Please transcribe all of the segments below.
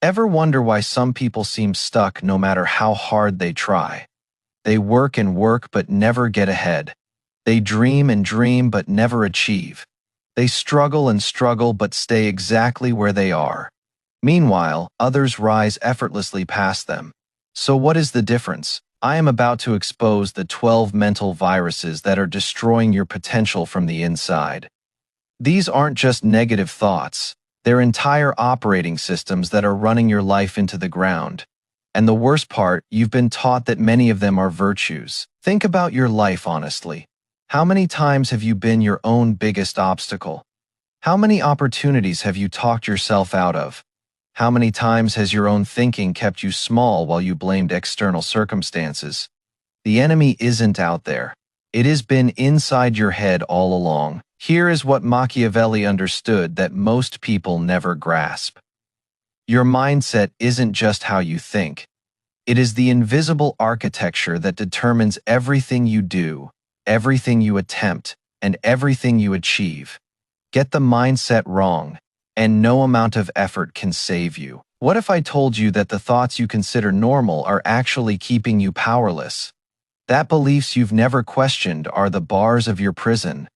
Ever wonder why some people seem stuck no matter how hard they try? They work and work but never get ahead. They dream and dream but never achieve. They struggle and struggle but stay exactly where they are. Meanwhile, others rise effortlessly past them. So what is the difference? I am about to expose the 12 mental viruses that are destroying your potential from the inside. These aren't just negative thoughts. They're entire operating systems that are running your life into the ground. And the worst part, you've been taught that many of them are virtues. Think about your life honestly. How many times have you been your own biggest obstacle? How many opportunities have you talked yourself out of? How many times has your own thinking kept you small while you blamed external circumstances? The enemy isn't out there. It has been inside your head all along. Here is what Machiavelli understood that most people never grasp. Your mindset isn't just how you think. It is the invisible architecture that determines everything you do, everything you attempt, and everything you achieve. Get the mindset wrong, and no amount of effort can save you. What if I told you that the thoughts you consider normal are actually keeping you powerless? That beliefs you've never questioned are the bars of your prison.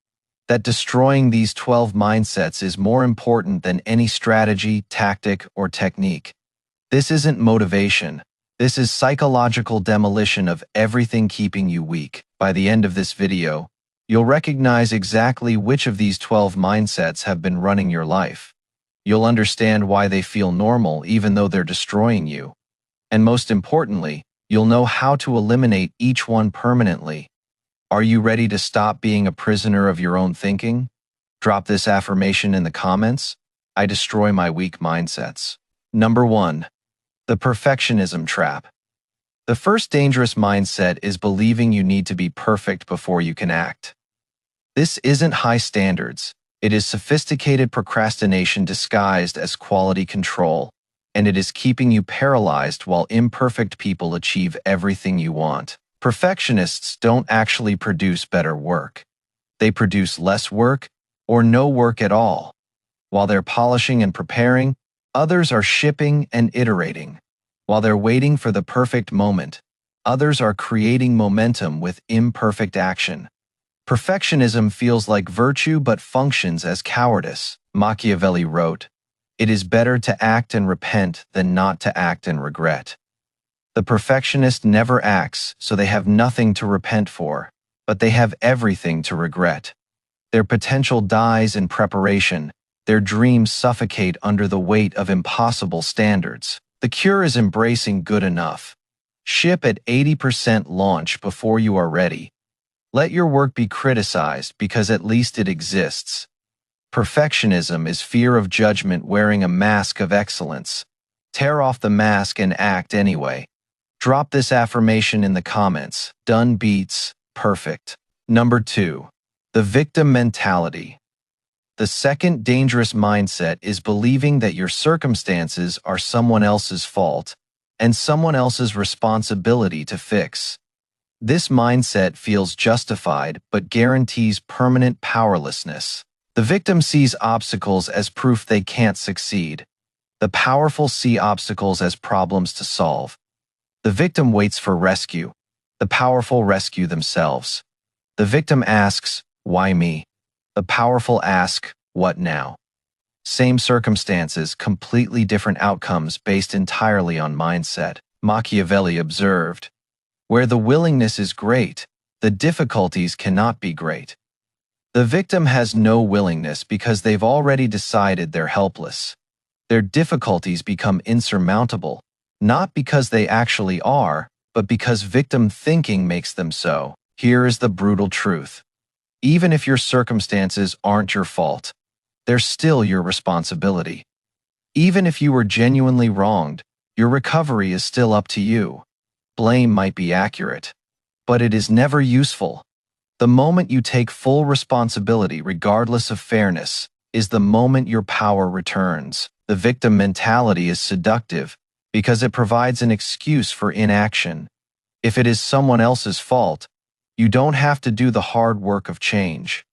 That destroying these 12 mindsets is more important than any strategy, tactic, or technique. This isn't motivation. This is psychological demolition of everything keeping you weak. By the end of this video, you'll recognize exactly which of these 12 mindsets have been running your life. You'll understand why they feel normal even though they're destroying you. And most importantly, you'll know how to eliminate each one permanently. Are you ready to stop being a prisoner of your own thinking? Drop this affirmation in the comments. I destroy my weak mindsets. Number 1. The perfectionism trap. The first dangerous mindset is believing you need to be perfect before you can act. This isn't high standards. It is sophisticated procrastination disguised as quality control, and it is keeping you paralyzed while imperfect people achieve everything you want. Perfectionists don't actually produce better work. They produce less work or no work at all. While they're polishing and preparing, others are shipping and iterating. While they're waiting for the perfect moment, others are creating momentum with imperfect action. Perfectionism feels like virtue but functions as cowardice. Machiavelli wrote, "It is better to act and repent than not to act and regret." The perfectionist never acts, so they have nothing to repent for, but they have everything to regret. Their potential dies in preparation. Their dreams suffocate under the weight of impossible standards. The cure is embracing good enough. Ship at 80% launch before you are ready. Let your work be criticized because at least it exists. Perfectionism is fear of judgment wearing a mask of excellence. Tear off the mask and act anyway. Drop this affirmation in the comments. Done beats perfect. Number 2. The victim mentality. The second dangerous mindset is believing that your circumstances are someone else's fault and someone else's responsibility to fix. This mindset feels justified but guarantees permanent powerlessness. The victim sees obstacles as proof they can't succeed. The powerful see obstacles as problems to solve. The victim waits for rescue. The powerful rescue themselves. The victim asks, "Why me?" The powerful ask, "What now?" Same circumstances, completely different outcomes based entirely on mindset. Machiavelli observed, "Where the willingness is great, the difficulties cannot be great." The victim has no willingness because they've already decided they're helpless. Their difficulties become insurmountable, not because they actually are, but because victim thinking makes them so. Here is the brutal truth. Even if your circumstances aren't your fault, they're still your responsibility. Even if you were genuinely wronged, your recovery is still up to you. Blame might be accurate, but it is never useful. The moment you take full responsibility regardless of fairness is the moment your power returns. The victim mentality is seductive because it provides an excuse for inaction. If it is someone else's fault, you don't have to do the hard work of change.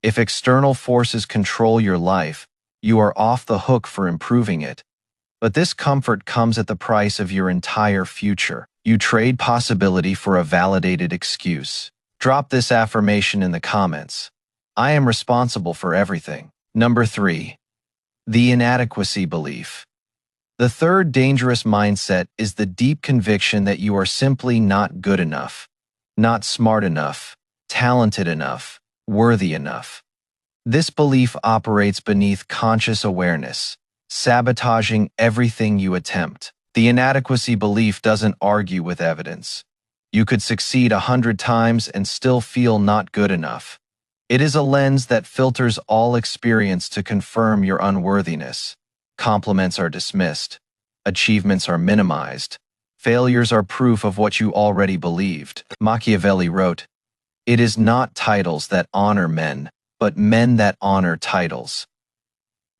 If external forces control your life, you are off the hook for improving it. But this comfort comes at the price of your entire future. You trade possibility for a validated excuse. Drop this affirmation in the comments. I am responsible for everything. Number 3. The inadequacy belief. The third dangerous mindset is the deep conviction that you are simply not good enough, not smart enough, talented enough, worthy enough. This belief operates beneath conscious awareness, sabotaging everything you attempt. The inadequacy belief doesn't argue with evidence. You could succeed 100 times and still feel not good enough. It is a lens that filters all experience to confirm your unworthiness. Compliments are dismissed. Achievements are minimized. Failures are proof of what you already believed. Machiavelli wrote, "It is not titles that honor men, but men that honor titles."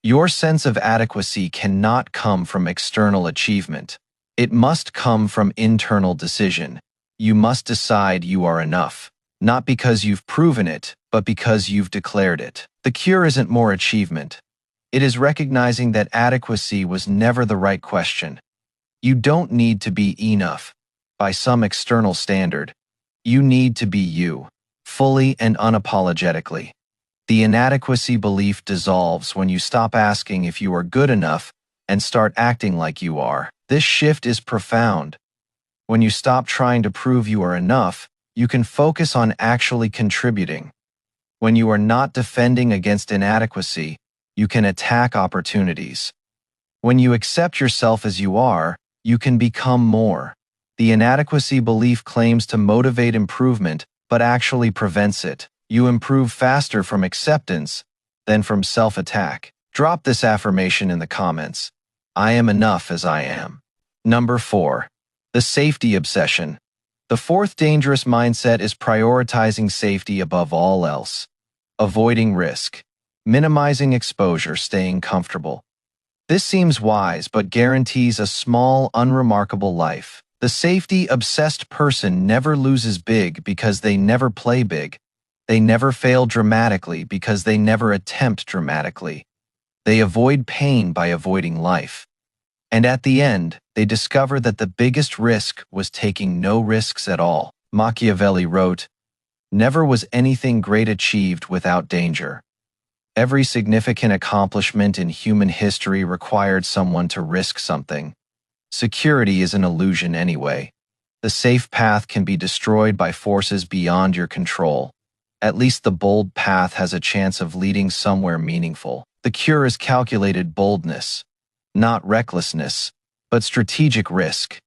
Your sense of adequacy cannot come from external achievement. It must come from internal decision. You must decide you are enough, not because you've proven it, but because you've declared it. The cure isn't more achievement. It is recognizing that adequacy was never the right question. You don't need to be enough by some external standard. You need to be you, fully and unapologetically. The inadequacy belief dissolves when you stop asking if you are good enough and start acting like you are. This shift is profound. When you stop trying to prove you are enough, you can focus on actually contributing. When you are not defending against inadequacy, you can attack opportunities. When you accept yourself as you are, you can become more. The inadequacy belief claims to motivate improvement, but actually prevents it. You improve faster from acceptance than from self-attack. Drop this affirmation in the comments. I am enough as I am. Number 4. The safety obsession. The fourth dangerous mindset is prioritizing safety above all else. Avoiding risk. Minimizing exposure, staying comfortable. This seems wise, but guarantees a small, unremarkable life. The safety-obsessed person never loses big because they never play big. They never fail dramatically because they never attempt dramatically. They avoid pain by avoiding life. And at the end, they discover that the biggest risk was taking no risks at all. Machiavelli wrote, "Never was anything great achieved without danger." Every significant accomplishment in human history required someone to risk something. Security is an illusion anyway. The safe path can be destroyed by forces beyond your control. At least the bold path has a chance of leading somewhere meaningful. The cure is calculated boldness, not recklessness, but strategic risk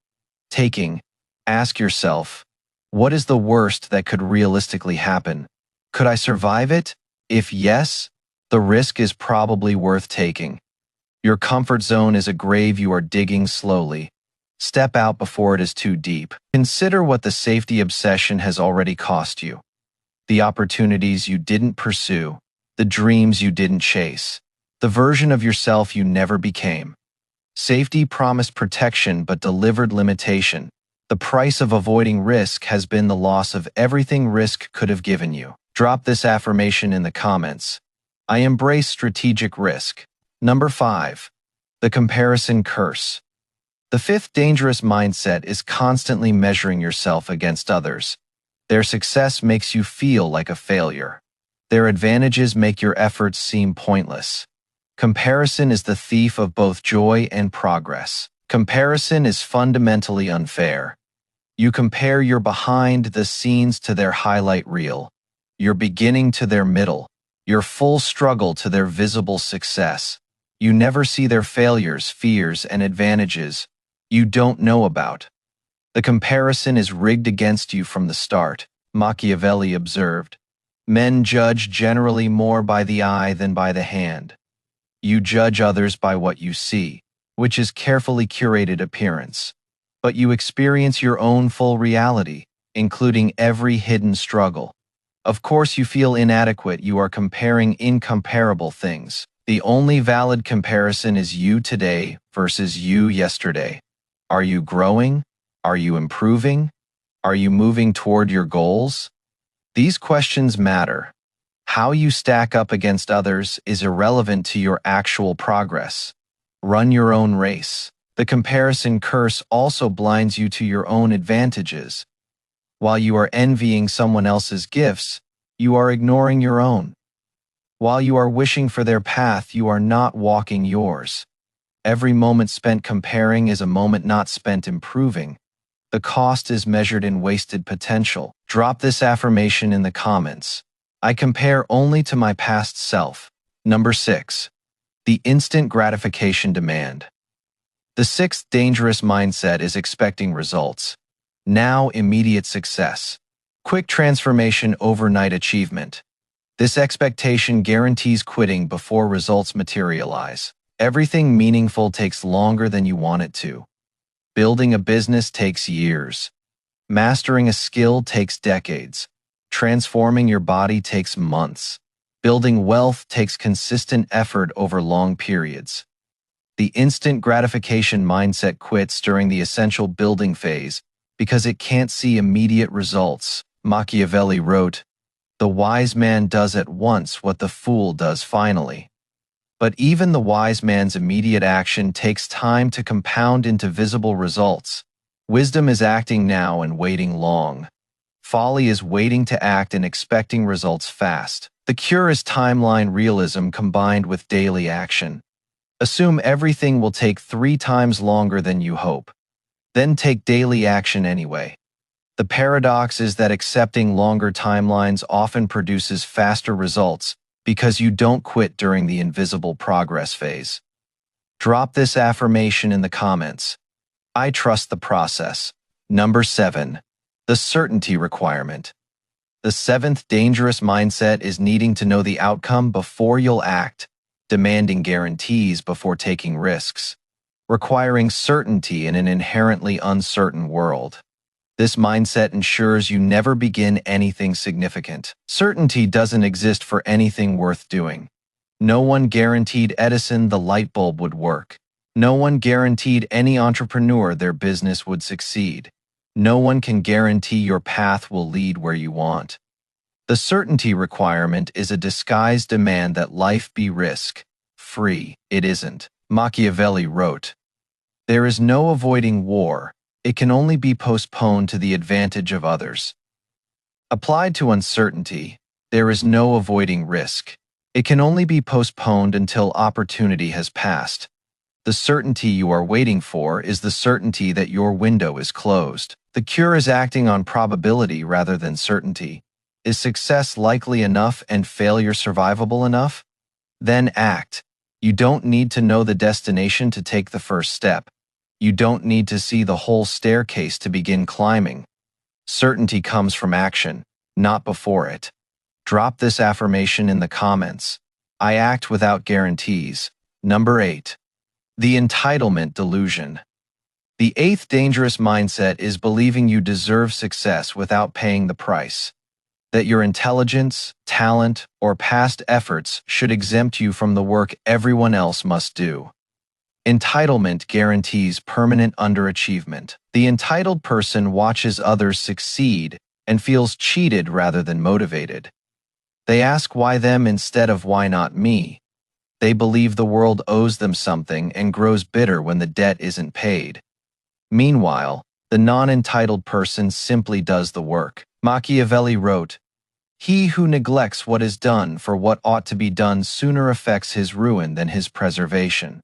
taking. Ask yourself, what is the worst that could realistically happen? Could I survive it? If yes, the risk is probably worth taking. Your comfort zone is a grave you are digging slowly. Step out before it is too deep. Consider what the safety obsession has already cost you. The opportunities you didn't pursue, the dreams you didn't chase, the version of yourself you never became. Safety promised protection but delivered limitation. The price of avoiding risk has been the loss of everything risk could have given you. Drop this affirmation in the comments. I embrace strategic risk. Number 5. The comparison curse. The fifth dangerous mindset is constantly measuring yourself against others. Their success makes you feel like a failure. Their advantages make your efforts seem pointless. Comparison is the thief of both joy and progress. Comparison is fundamentally unfair. You compare your behind the scenes to their highlight reel, your beginning to their middle, your full struggle to their visible success. You never see their failures, fears, and advantages you don't know about. The comparison is rigged against you from the start. Machiavelli observed, "Men judge generally more by the eye than by the hand." You judge others by what you see, which is carefully curated appearance. But you experience your own full reality, including every hidden struggle. Of course, you feel inadequate. You are comparing incomparable things. The only valid comparison is you today versus you yesterday. Are you growing? Are you improving? Are you moving toward your goals? These questions matter. How you stack up against others is irrelevant to your actual progress. Run your own race. The comparison curse also blinds you to your own advantages. While you are envying someone else's gifts, you are ignoring your own. While you are wishing for their path, you are not walking yours. Every moment spent comparing is a moment not spent improving. The cost is measured in wasted potential. Drop this affirmation in the comments. I compare only to my past self. Number 6. The instant gratification demand. The sixth dangerous mindset is expecting results. Now, immediate success. Quick transformation, overnight achievement. This expectation guarantees quitting before results materialize. Everything meaningful takes longer than you want it to. Building a business takes years. Mastering a skill takes decades. Transforming your body takes months. Building wealth takes consistent effort over long periods. The instant gratification mindset quits during the essential building phase because it can't see immediate results. Machiavelli wrote, "The wise man does at once what the fool does finally." But even the wise man's immediate action takes time to compound into visible results. Wisdom is acting now and waiting long. Folly is waiting to act and expecting results fast. The cure is timeline realism combined with daily action. Assume everything will take 3 times longer than you hope. Then take daily action anyway. The paradox is that accepting longer timelines often produces faster results because you don't quit during the invisible progress phase. Drop this affirmation in the comments. I trust the process. Number 7. The certainty requirement. The seventh dangerous mindset is needing to know the outcome before you'll act, demanding guarantees before taking risks, requiring certainty in an inherently uncertain world. This mindset ensures you never begin anything significant. Certainty doesn't exist for anything worth doing. No one guaranteed Edison the light bulb would work. No one guaranteed any entrepreneur their business would succeed. No one can guarantee your path will lead where you want. The certainty requirement is a disguised demand that life be risk-free. It isn't. Machiavelli wrote, "There is no avoiding war. It can only be postponed to the advantage of others." Applied to uncertainty, there is no avoiding risk. It can only be postponed until opportunity has passed. The certainty you are waiting for is the certainty that your window is closed. The cure is acting on probability rather than certainty. Is success likely enough and failure survivable enough? Then act. You don't need to know the destination to take the first step. You don't need to see the whole staircase to begin climbing. Certainty comes from action, not before it. Drop this affirmation in the comments. I act without guarantees. Number 8. The entitlement delusion. The eighth dangerous mindset is believing you deserve success without paying the price. That your intelligence, talent, or past efforts should exempt you from the work everyone else must do. Entitlement guarantees permanent underachievement. The entitled person watches others succeed and feels cheated rather than motivated. They ask why them instead of why not me. They believe the world owes them something and grows bitter when the debt isn't paid. Meanwhile, the non-entitled person simply does the work. Machiavelli wrote, "He who neglects what is done for what ought to be done sooner affects his ruin than his preservation."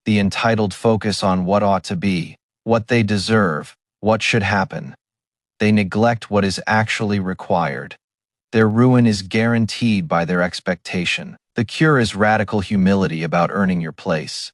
The entitled focus on what ought to be, what they deserve, what should happen. They neglect what is actually required. Their ruin is guaranteed by their expectation. The cure is radical humility about earning your place.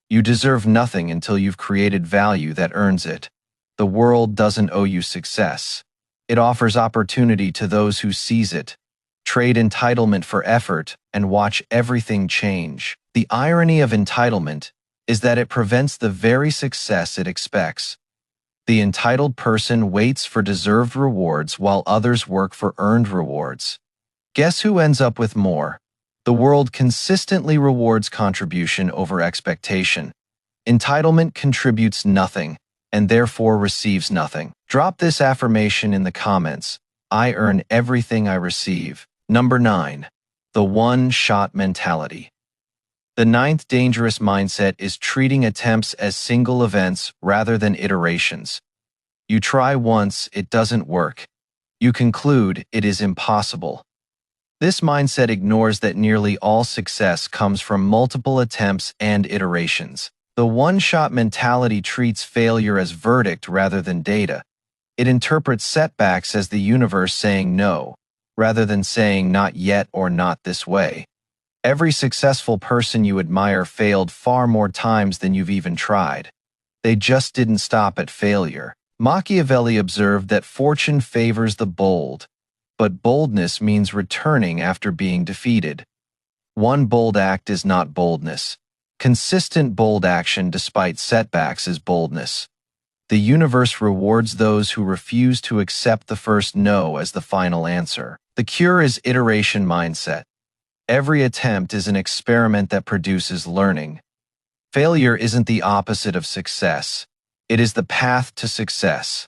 You deserve nothing until you've created value that earns it. The world doesn't owe you success. It offers opportunity to those who seize it. Trade entitlement for effort and watch everything change. The irony of entitlement is that it prevents the very success it expects. The entitled person waits for deserved rewards while others work for earned rewards. Guess who ends up with more? The world consistently rewards contribution over expectation. Entitlement contributes nothing, and therefore receives nothing. Drop this affirmation in the comments. I earn everything I receive. Number 9. The one-shot mentality. The ninth dangerous mindset is treating attempts as single events rather than iterations. You try once, it doesn't work. You conclude it is impossible. This mindset ignores that nearly all success comes from multiple attempts and iterations. The one-shot mentality treats failure as verdict rather than data. It interprets setbacks as the universe saying no, rather than saying not yet or not this way. Every successful person you admire failed far more times than you've even tried. They just didn't stop at failure. Machiavelli observed that fortune favors the bold, but boldness means returning after being defeated. One bold act is not boldness. Consistent bold action despite setbacks is boldness. The universe rewards those who refuse to accept the first no as the final answer. The cure is iteration mindset. Every attempt is an experiment that produces learning. Failure isn't the opposite of success. It is the path to success.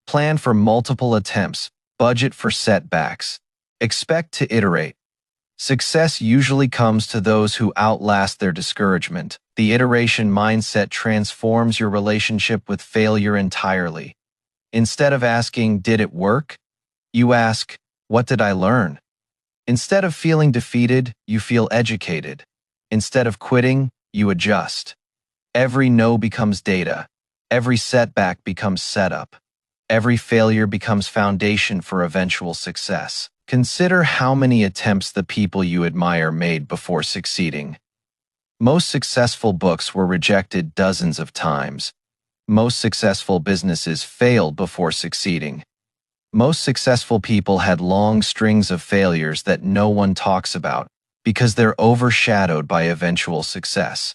Plan for multiple attempts. Budget for setbacks. Expect to iterate. Success usually comes to those who outlast their discouragement. The iteration mindset transforms your relationship with failure entirely. Instead of asking, "Did it work?" you ask, "What did I learn?" Instead of feeling defeated, you feel educated. Instead of quitting, you adjust. Every no becomes data. Every setback becomes setup. Every failure becomes foundation for eventual success. Consider how many attempts the people you admire made before succeeding. Most successful books were rejected dozens of times. Most successful businesses failed before succeeding. Most successful people had long strings of failures that no one talks about because they're overshadowed by eventual success.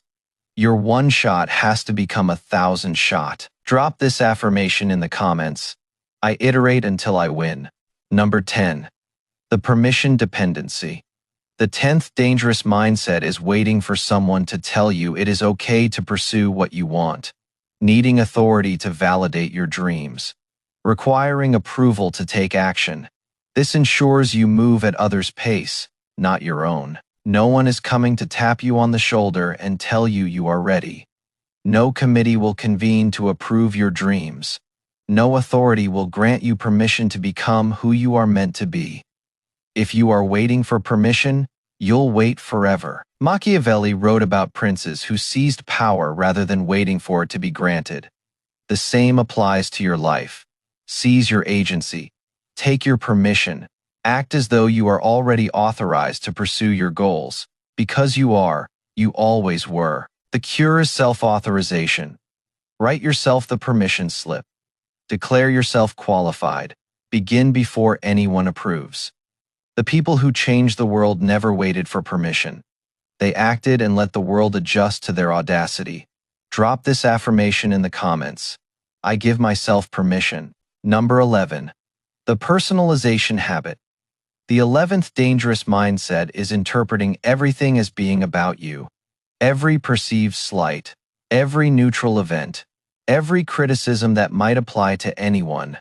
Your one shot has to become 1,000 shot. Drop this affirmation in the comments. I iterate until I win. Number 10. The permission dependency. The 10th dangerous mindset is waiting for someone to tell you it is okay to pursue what you want, needing authority to validate your dreams, requiring approval to take action. This ensures you move at others' pace, not your own. No one is coming to tap you on the shoulder and tell you you are ready. No committee will convene to approve your dreams. No authority will grant you permission to become who you are meant to be. If you are waiting for permission, you'll wait forever. Machiavelli wrote about princes who seized power rather than waiting for it to be granted. The same applies to your life. Seize your agency. Take your permission. Act as though you are already authorized to pursue your goals. Because you are, you always were. The cure is self-authorization. Write yourself the permission slip. Declare yourself qualified. Begin before anyone approves. The people who changed the world never waited for permission. They acted and let the world adjust to their audacity. Drop this affirmation in the comments. I give myself permission. Number 11. The personalization habit. The 11th dangerous mindset is interpreting everything as being about you. Every perceived slight, every neutral event, every criticism that might apply to anyone.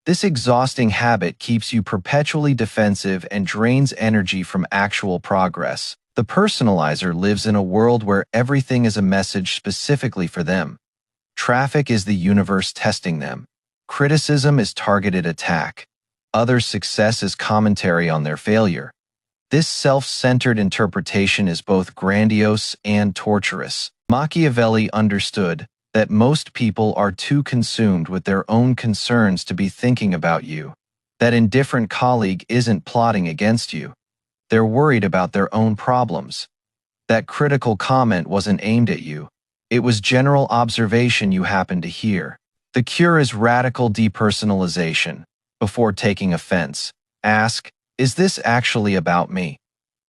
This exhausting habit keeps you perpetually defensive and drains energy from actual progress. The personalizer lives in a world where everything is a message specifically for them. Traffic is the universe testing them. Criticism is targeted attack. Others' success is commentary on their failure. This self-centered interpretation is both grandiose and torturous. Machiavelli understood that most people are too consumed with their own concerns to be thinking about you. That indifferent colleague isn't plotting against you. They're worried about their own problems. That critical comment wasn't aimed at you. It was general observation you happened to hear. The cure is radical depersonalization. Before taking offense, ask, is this actually about me?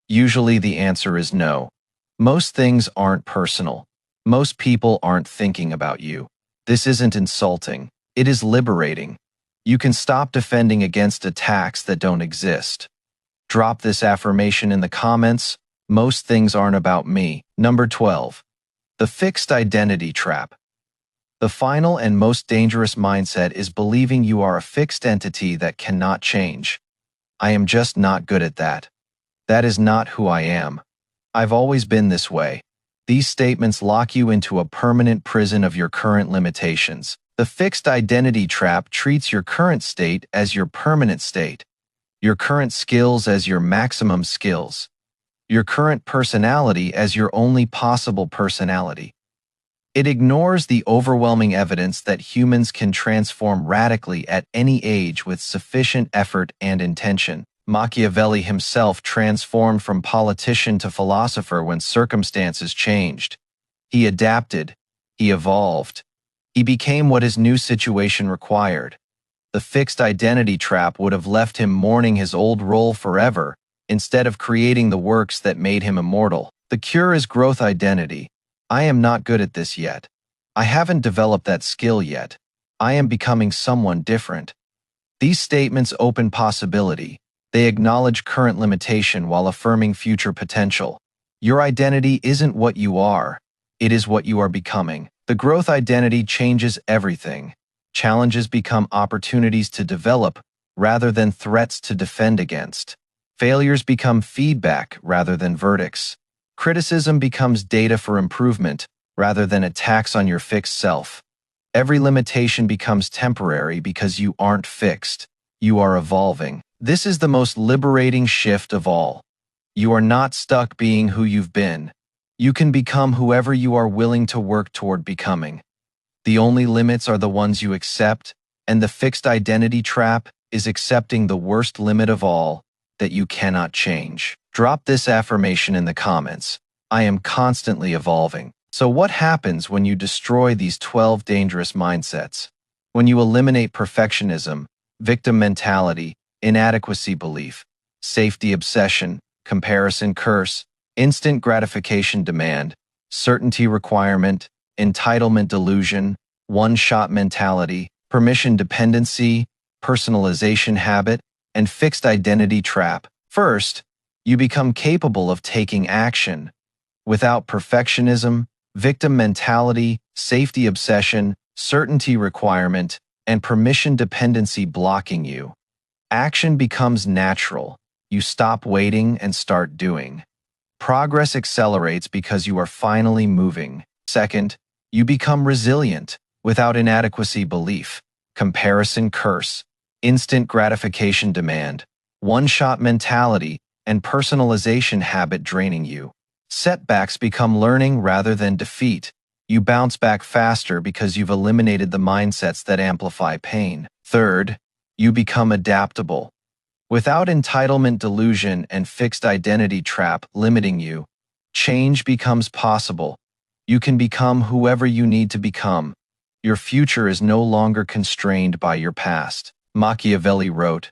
Usually the answer is no. Most things aren't personal. Most people aren't thinking about you. This isn't insulting. It is liberating. You can stop defending against attacks that don't exist. Drop this affirmation in the comments. Most things aren't about me. Number 12. The fixed identity trap. The final and most dangerous mindset is believing you are a fixed entity that cannot change. I am just not good at that. That is not who I am. I've always been this way. These statements lock you into a permanent prison of your current limitations. The fixed identity trap treats your current state as your permanent state, your current skills as your maximum skills, your current personality as your only possible personality. It ignores the overwhelming evidence that humans can transform radically at any age with sufficient effort and intention. Machiavelli himself transformed from politician to philosopher when circumstances changed. He adapted, he evolved, he became what his new situation required. The fixed identity trap would have left him mourning his old role forever, instead of creating the works that made him immortal. The cure is growth identity. I am not good at this yet. I haven't developed that skill yet. I am becoming someone different. These statements open possibility. They acknowledge current limitation while affirming future potential. Your identity isn't what you are. It is what you are becoming. The growth identity changes everything. Challenges become opportunities to develop rather than threats to defend against. Failures become feedback rather than verdicts. Criticism becomes data for improvement rather than attacks on your fixed self. Every limitation becomes temporary because you aren't fixed. You are evolving. This is the most liberating shift of all. You are not stuck being who you've been. You can become whoever you are willing to work toward becoming. The only limits are the ones you accept, and the fixed identity trap is accepting the worst limit of all, that you cannot change. Drop this affirmation in the comments. I am constantly evolving. So what happens when you destroy these 12 dangerous mindsets? When you eliminate perfectionism, victim mentality, inadequacy belief, safety obsession, comparison curse, instant gratification demand, certainty requirement, entitlement delusion, one-shot mentality, permission dependency, personalization habit, and fixed identity trap. First, you become capable of taking action. Without perfectionism, victim mentality, safety obsession, certainty requirement, and permission dependency blocking you, action becomes natural. You stop waiting and start doing. Progress accelerates because you are finally moving. Second, you become resilient. Without inadequacy belief, comparison curse, instant gratification demand, one-shot mentality, and personalization habit draining you. Setbacks become learning rather than defeat. You bounce back faster because you've eliminated the mindsets that amplify pain. Third, you become adaptable. Without entitlement delusion and fixed identity trap limiting you, change becomes possible. You can become whoever you need to become. Your future is no longer constrained by your past. Machiavelli wrote,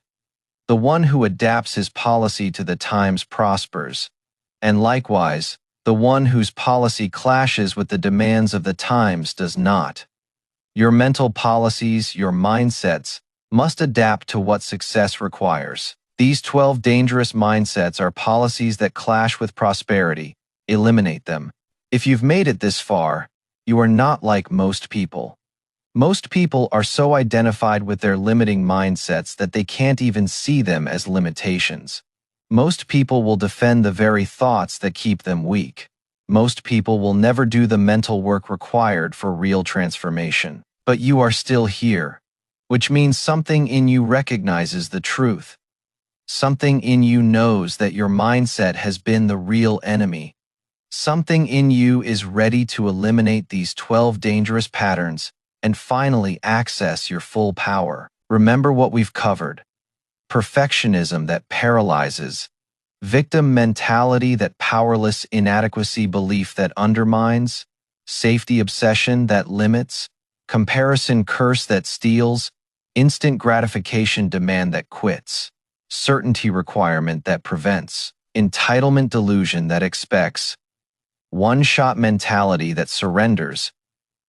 "The one who adapts his policy to the times prospers, and likewise, the one whose policy clashes with the demands of the times does not." Your mental policies, your mindsets, must adapt to what success requires. These 12 dangerous mindsets are policies that clash with prosperity. Eliminate them. If you've made it this far, you are not like most people. Most people are so identified with their limiting mindsets that they can't even see them as limitations. Most people will defend the very thoughts that keep them weak. Most people will never do the mental work required for real transformation. But you are still here, which means something in you recognizes the truth. Something in you knows that your mindset has been the real enemy. Something in you is ready to eliminate these 12 dangerous patterns and finally access your full power. Remember what we've covered. Perfectionism that paralyzes, victim mentality that powerless, inadequacy belief that undermines, safety obsession that limits, comparison curse that steals, instant gratification demand that quits, certainty requirement that prevents, entitlement delusion that expects, one-shot mentality that surrenders,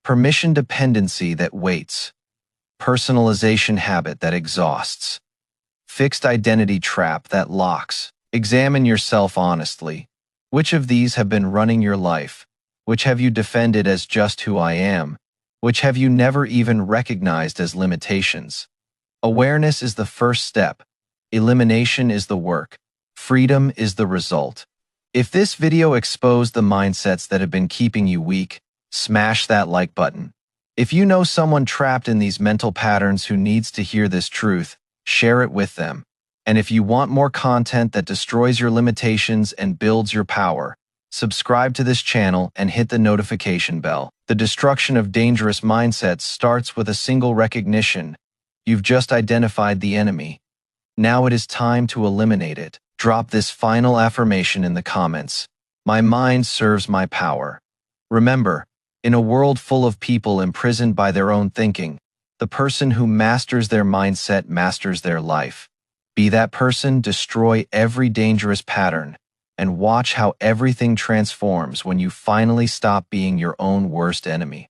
permission dependency that waits, personalization habit that exhausts, fixed identity trap that locks. Examine yourself honestly. Which of these have been running your life? Which have you defended as just who I am? Which have you never even recognized as limitations? Awareness is the first step. Elimination is the work. Freedom is the result. If this video exposed the mindsets that have been keeping you weak, smash that like button. If you know someone trapped in these mental patterns who needs to hear this truth, share it with them. And if you want more content that destroys your limitations and builds your power, subscribe to this channel and hit the notification bell. The destruction of dangerous mindsets starts with a single recognition. You've just identified the enemy. Now it is time to eliminate it. Drop this final affirmation in the comments. My mind serves my power. Remember, in a world full of people imprisoned by their own thinking, the person who masters their mindset masters their life. Be that person, destroy every dangerous pattern, and watch how everything transforms when you finally stop being your own worst enemy.